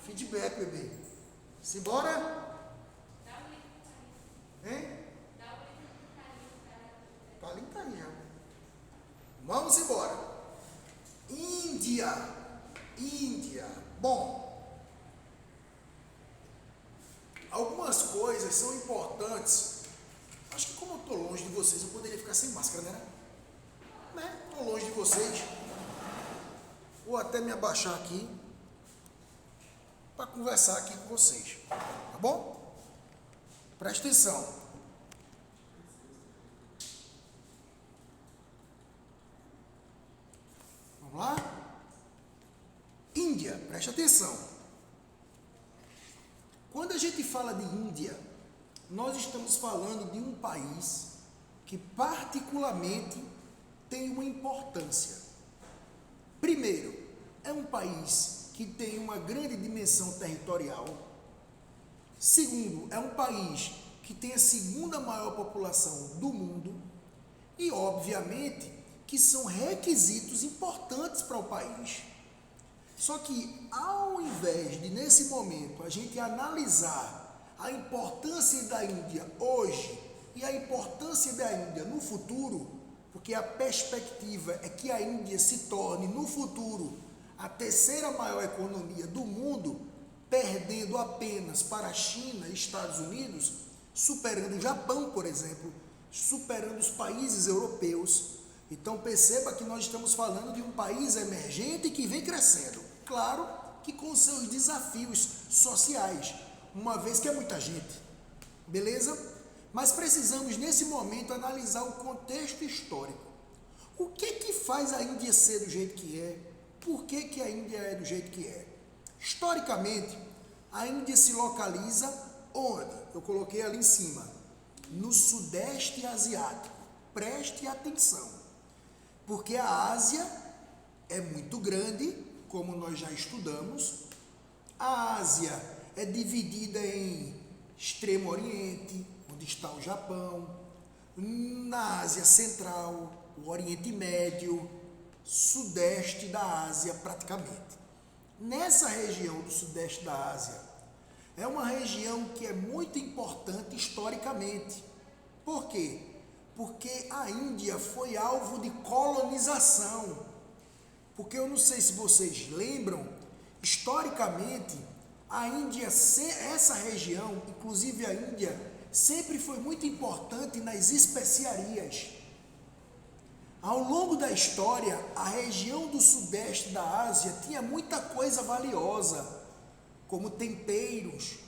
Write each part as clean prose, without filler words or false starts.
feedback, bebê. Simbora? Hein? Tá aí, já. Vamos embora. Índia. Bom, algumas coisas são importantes. Acho que como eu estou longe de vocês, eu poderia ficar sem máscara, né? Estou longe de vocês. Vou até me abaixar aqui para conversar aqui com vocês, tá bom? Presta atenção. Vamos lá? Índia, presta atenção. Quando a gente fala de Índia, nós estamos falando de um país que particularmente tem uma importância. Primeiro, é um país que tem uma grande dimensão territorial. Segundo, é um país que tem a segunda maior população do mundo. E, obviamente, que são requisitos importantes para o país. Só que, ao invés de, nesse momento, a gente analisar a importância da Índia hoje e a importância da Índia no futuro, porque a perspectiva é que a Índia se torne, no futuro, a terceira maior economia do mundo, perdendo apenas para a China e Estados Unidos, superando o Japão, por exemplo, superando os países europeus. Então perceba que nós estamos falando de um país emergente que vem crescendo. Claro que com seus desafios sociais, uma vez que é muita gente, beleza? Mas precisamos nesse momento analisar o contexto histórico. O que faz a Índia ser do jeito que é? Por que a Índia é do jeito que é? Historicamente, a Índia se localiza onde? Eu coloquei ali em cima, no Sudeste Asiático. Preste atenção. Porque a Ásia é muito grande, como nós já estudamos. A Ásia é dividida em Extremo Oriente, onde está o Japão, na Ásia Central, o Oriente Médio, Sudeste da Ásia praticamente. Nessa região do Sudeste da Ásia, é uma região que é muito importante historicamente. Por quê? Porque a Índia foi alvo de colonização. Porque eu não sei se vocês lembram, historicamente, a Índia, essa região, inclusive a Índia, sempre foi muito importante nas especiarias. Ao longo da história, a região do Sudeste da Ásia tinha muita coisa valiosa, como temperos,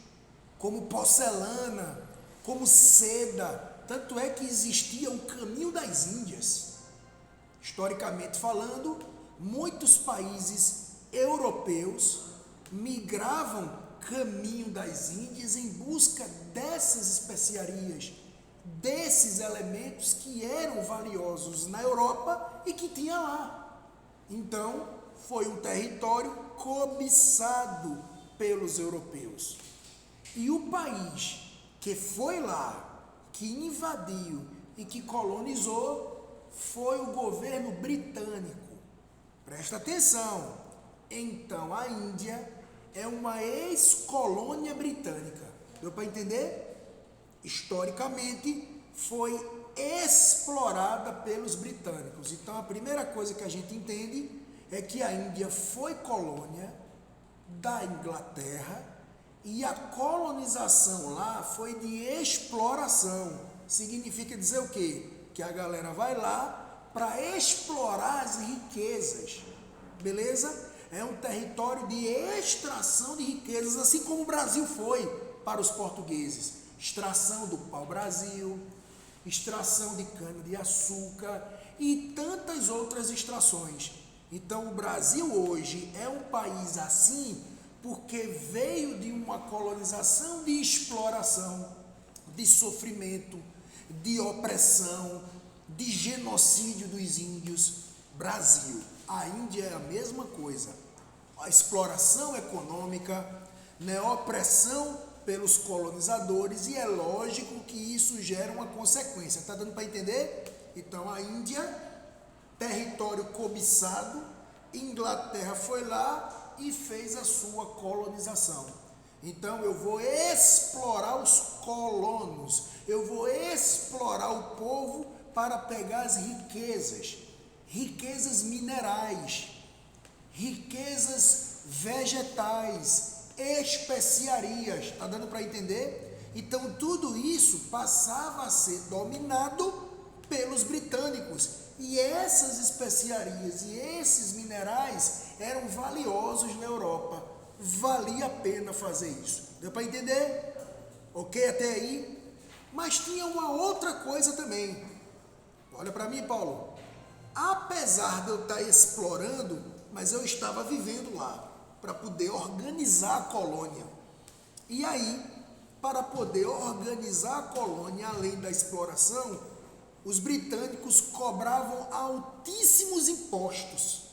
como porcelana, como seda. Tanto é que existia o Caminho das Índias. Historicamente falando, muitos países europeus migravam Caminho das Índias em busca dessas especiarias, desses elementos que eram valiosos na Europa e que tinha lá. Então, foi um território cobiçado pelos europeus. E o país que foi lá, que invadiu e que colonizou, foi o governo britânico. Presta atenção. Então, a Índia é uma ex-colônia britânica. Deu para entender? Historicamente, foi explorada pelos britânicos. Então, a primeira coisa que a gente entende é que a Índia foi colônia da Inglaterra e a colonização lá foi de exploração. Significa dizer o quê? Que a galera vai lá para explorar as riquezas, beleza? É um território de extração de riquezas, assim como o Brasil foi para os portugueses. Extração do pau-brasil, extração de cana-de-açúcar e tantas outras extrações. Então, o Brasil hoje é um país assim porque veio de uma colonização de exploração, de sofrimento, de opressão, de genocídio dos índios. Brasil. A Índia é a mesma coisa. A exploração econômica, né, opressão pelos colonizadores, e é lógico que isso gera uma consequência. Está dando para entender? Então, a Índia, território cobiçado, Inglaterra foi lá e fez a sua colonização. Então eu vou explorar os colonos, eu vou explorar o povo para pegar as riquezas, riquezas minerais, riquezas vegetais, especiarias, está dando para entender? Então tudo isso passava a ser dominado pelos britânicos, e essas especiarias e esses minerais eram valiosos na Europa, valia a pena fazer isso. Deu para entender? Ok até aí? Mas tinha uma outra coisa também. Olha para mim, Paulo. Apesar de eu estar explorando, mas eu estava vivendo lá para poder organizar a colônia. E aí, para poder organizar a colônia, além da exploração, os britânicos cobravam altíssimos impostos.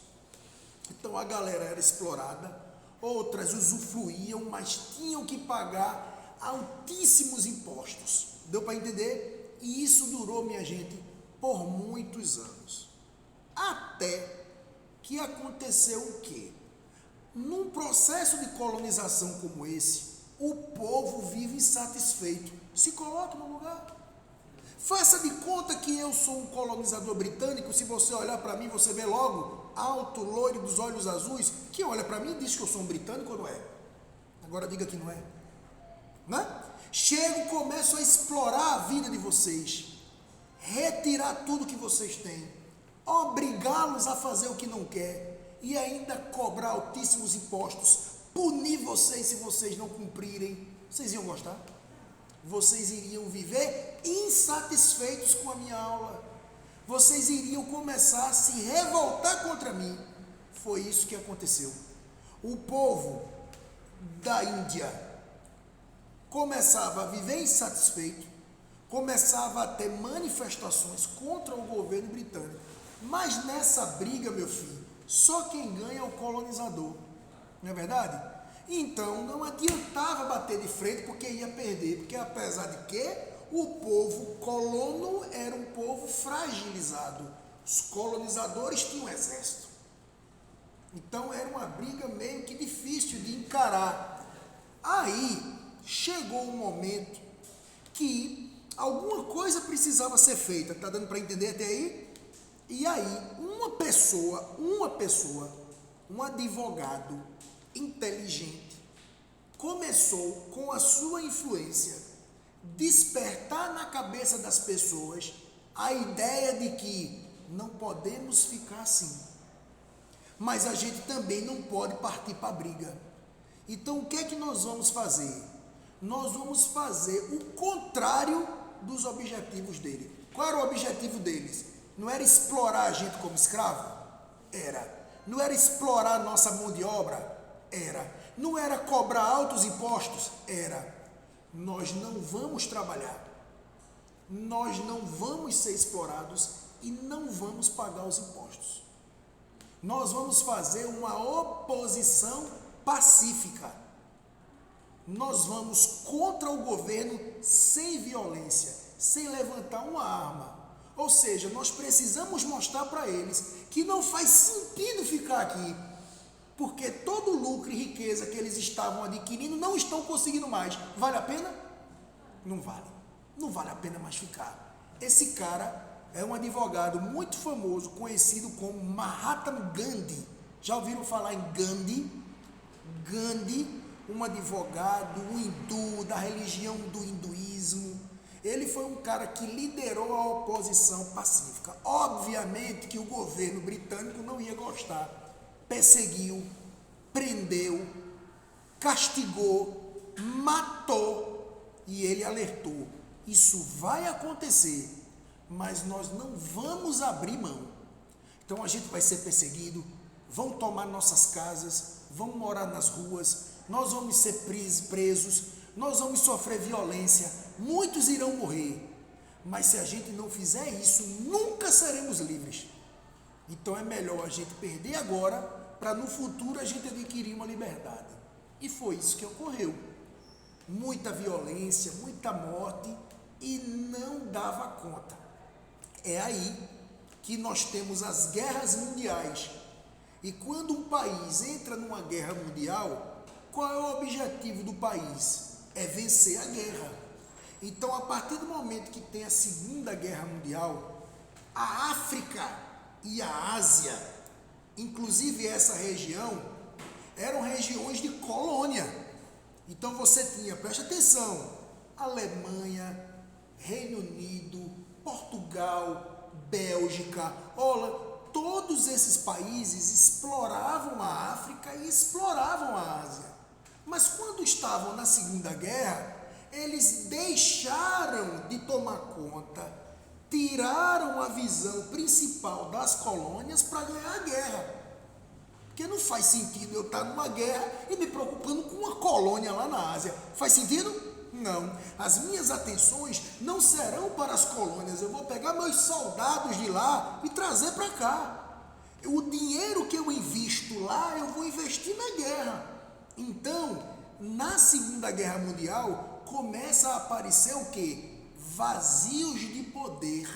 Então a galera era explorada, outras usufruíam, mas tinham que pagar altíssimos impostos. Deu para entender? E isso durou, minha gente, por muitos anos. Até que aconteceu o quê? Num processo de colonização como esse, o povo vive insatisfeito. Se coloque no lugar. Faça de conta que eu sou um colonizador britânico. Se você olhar para mim, você vê logo, alto, loiro, dos olhos azuis. Quem olha para mim diz que eu sou um britânico ou não é? Agora diga que não é. Né? Chego, começo a explorar a vida de vocês, retirar tudo que vocês têm, obrigá-los a fazer o que não quer e ainda cobrar altíssimos impostos, punir vocês se vocês não cumprirem. Vocês iam gostar? Vocês iriam viver insatisfeitos com a minha aula. Vocês iriam começar a se revoltar contra mim. Foi isso que aconteceu. O povo da Índia começava a viver insatisfeito, começava a ter manifestações contra o governo britânico. Mas nessa briga, meu filho, só quem ganha é o colonizador. Não é verdade? Então não adiantava bater de frente porque ia perder, porque apesar de que o povo colono era um povo fragilizado, os colonizadores tinham exército. Então era uma briga meio que difícil de encarar. Aí chegou um momento que alguma coisa precisava ser feita, tá dando para entender até aí? E aí uma pessoa, um advogado inteligente, começou com a sua influência despertar na cabeça das pessoas a ideia de que não podemos ficar assim, mas a gente também não pode partir para a briga. Então o que é que nós vamos fazer? Nós vamos fazer o contrário dos objetivos dele. Qual era o objetivo deles? Não era explorar a gente como escravo? Era. Não era explorar a nossa mão de obra? Era. Não era cobrar altos impostos? Era. Nós não vamos trabalhar, nós não vamos ser explorados e não vamos pagar os impostos. Nós vamos fazer uma oposição pacífica. Nós vamos contra o governo sem violência, sem levantar uma arma. Ou seja, nós precisamos mostrar para eles que não faz sentido ficar aqui, porque todo o lucro e riqueza que eles estavam adquirindo não estão conseguindo mais. Vale a pena? Não vale. Não vale a pena mais ficar. Esse cara é um advogado muito famoso, conhecido como Mahatma Gandhi. Já ouviram falar em Gandhi? Gandhi, um advogado, um hindu, da religião do hinduísmo. Ele foi um cara que liderou a oposição pacífica. Obviamente que o governo britânico não ia gostar. Perseguiu, prendeu, castigou, matou, e ele alertou: isso vai acontecer, mas nós não vamos abrir mão. Então a gente vai ser perseguido, vão tomar nossas casas, vão morar nas ruas, nós vamos ser presos, nós vamos sofrer violência, muitos irão morrer, mas se a gente não fizer isso, nunca seremos livres. Então é melhor a gente perder agora, para no futuro a gente adquirir uma liberdade. E foi isso que ocorreu. Muita violência, muita morte, e não dava conta. É aí que nós temos as guerras mundiais. E quando um país entra numa guerra mundial, qual é o objetivo do país? É vencer a guerra. Então, a partir do momento que tem a Segunda Guerra Mundial, a África e a Ásia, inclusive essa região, eram regiões de colônia. Então você tinha, preste atenção, Alemanha, Reino Unido, Portugal, Bélgica, Holanda, todos esses países exploravam a África e exploravam a Ásia. Mas quando estavam na Segunda Guerra, eles deixaram de tomar conta, tiraram a visão principal das colônias para ganhar a guerra. Porque não faz sentido eu estar numa guerra e me preocupando com uma colônia lá na Ásia. Faz sentido? Não. As minhas atenções não serão para as colônias. Eu vou pegar meus soldados de lá e trazer para cá. O dinheiro que eu invisto lá, eu vou investir na guerra. Então, na Segunda Guerra Mundial, começa a aparecer o quê? Vazios de poder.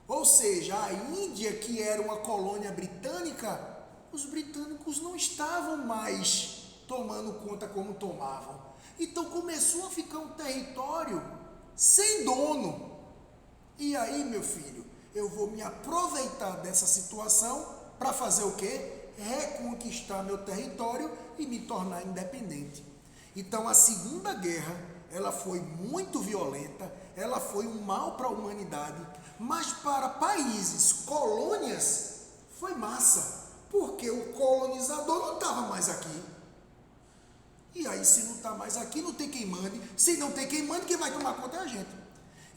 Ou seja, a Índia, que era uma colônia britânica, os britânicos não estavam mais tomando conta como tomavam. Então começou a ficar um território sem dono. E aí, meu filho, eu vou me aproveitar dessa situação para fazer o quê? Reconquistar meu território e me tornar independente. Então a Segunda Guerra, ela foi muito violenta, ela foi um mal para a humanidade, mas para países, colônias, foi massa. Porque o colonizador não estava mais aqui. E aí, se não está mais aqui, não tem quem mande. Se não tem quem mande, quem vai tomar conta é a gente.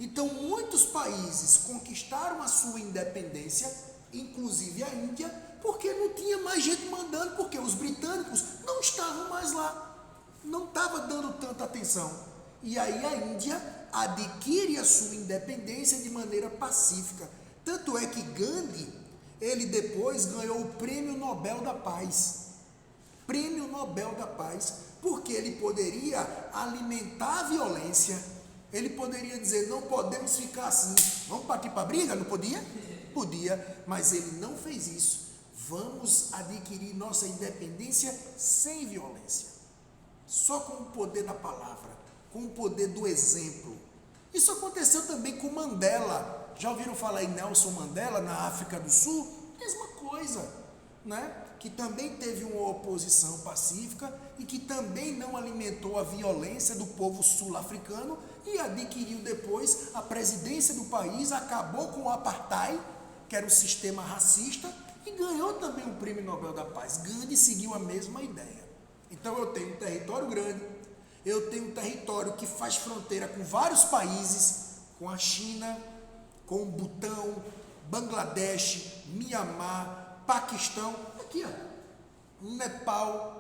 Então, muitos países conquistaram a sua independência, inclusive a Índia, porque não tinha mais gente mandando, porque os britânicos não estavam mais lá. Não estava dando tanta atenção. E aí a Índia adquire a sua independência de maneira pacífica. Tanto é que Gandhi, ele depois ganhou o Prêmio Nobel da Paz. Prêmio Nobel da Paz, porque ele poderia alimentar a violência, ele poderia dizer, não podemos ficar assim, vamos partir para a briga? Não podia? Podia, mas ele não fez isso. Vamos adquirir nossa independência sem violência, só com o poder da palavra, com o poder do exemplo. Isso aconteceu também com Mandela. Já ouviram falar em Nelson Mandela na África do Sul? Mesma coisa, né? Que também teve uma oposição pacífica e que também não alimentou a violência do povo sul-africano e adquiriu depois a presidência do país, acabou com o apartheid, que era o sistema racista, e ganhou também o Prêmio Nobel da Paz. Gandhi seguiu a mesma ideia. Então eu tenho um território grande, eu tenho um território que faz fronteira com vários países, com a China, com o Butão, Bangladesh, Mianmar, Paquistão, aqui ó, Nepal.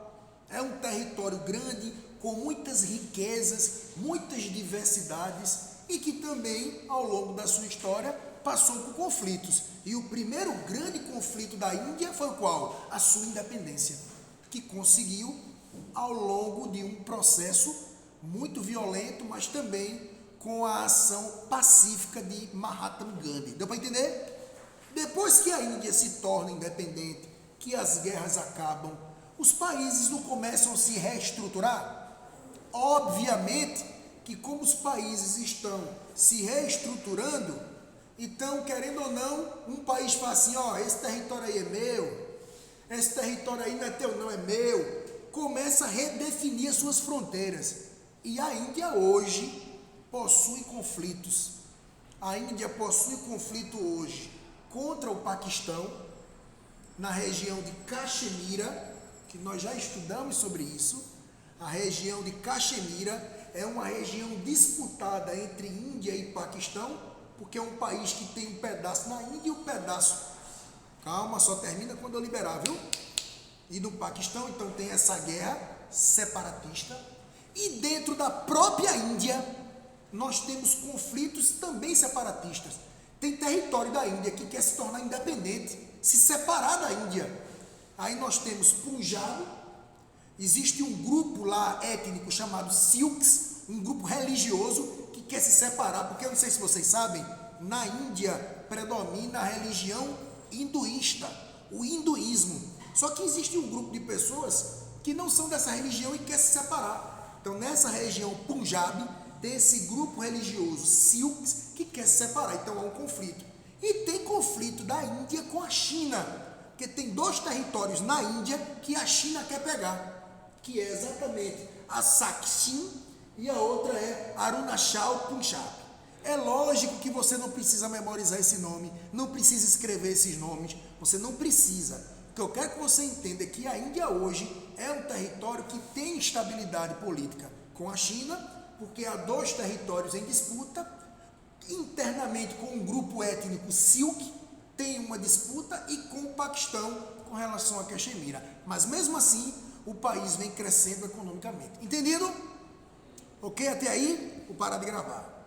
É um território grande, com muitas riquezas, muitas diversidades e que também, ao longo da sua história, passou por conflitos. E o primeiro grande conflito da Índia foi qual? A sua independência, que conseguiu ao longo de um processo muito violento, mas também com a ação pacífica de Mahatma Gandhi. Deu para entender? Depois que a Índia se torna independente, que as guerras acabam, os países não começam a se reestruturar? Obviamente que como os países estão se reestruturando, então, querendo ou não, um país fala assim, ó, esse território aí é meu, esse território aí não é teu não, é meu. Começa a redefinir as suas fronteiras. E a Índia hoje possui conflitos. A Índia possui conflito hoje contra o Paquistão, na região de Caxemira, que nós já estudamos sobre isso. A região de Caxemira é uma região disputada entre Índia e Paquistão, porque é um país que tem um pedaço na Índia e um pedaço, calma, só termina quando eu liberar, viu? E no Paquistão, então tem essa guerra separatista. E dentro da própria Índia, nós temos conflitos também separatistas. Tem território da Índia que quer se tornar independente, se separar da Índia. Aí nós temos Punjab, existe um grupo lá étnico chamado Sikhs, um grupo religioso que quer se separar, porque eu não sei se vocês sabem, na Índia predomina a religião hinduísta, o hinduísmo. Só que existe um grupo de pessoas que não são dessa religião e quer se separar. Então, nessa região Punjab, tem esse grupo religioso Sikhs que quer se separar. Então, há um conflito. E tem conflito da Índia com a China, porque tem 2 territórios na Índia que a China quer pegar, que é exatamente a Sikkim e a outra é Arunachal Punjab. É lógico que você não precisa memorizar esse nome, não precisa escrever esses nomes, você não precisa. O que eu quero que você entenda é que a Índia hoje é um território que tem estabilidade política com a China, porque há 2 territórios em disputa, internamente com um grupo étnico Sikh, tem uma disputa, e com o Paquistão com relação a Caxemira. Mas mesmo assim, o país vem crescendo economicamente. Entendido? Ok? Até aí, vou parar de gravar.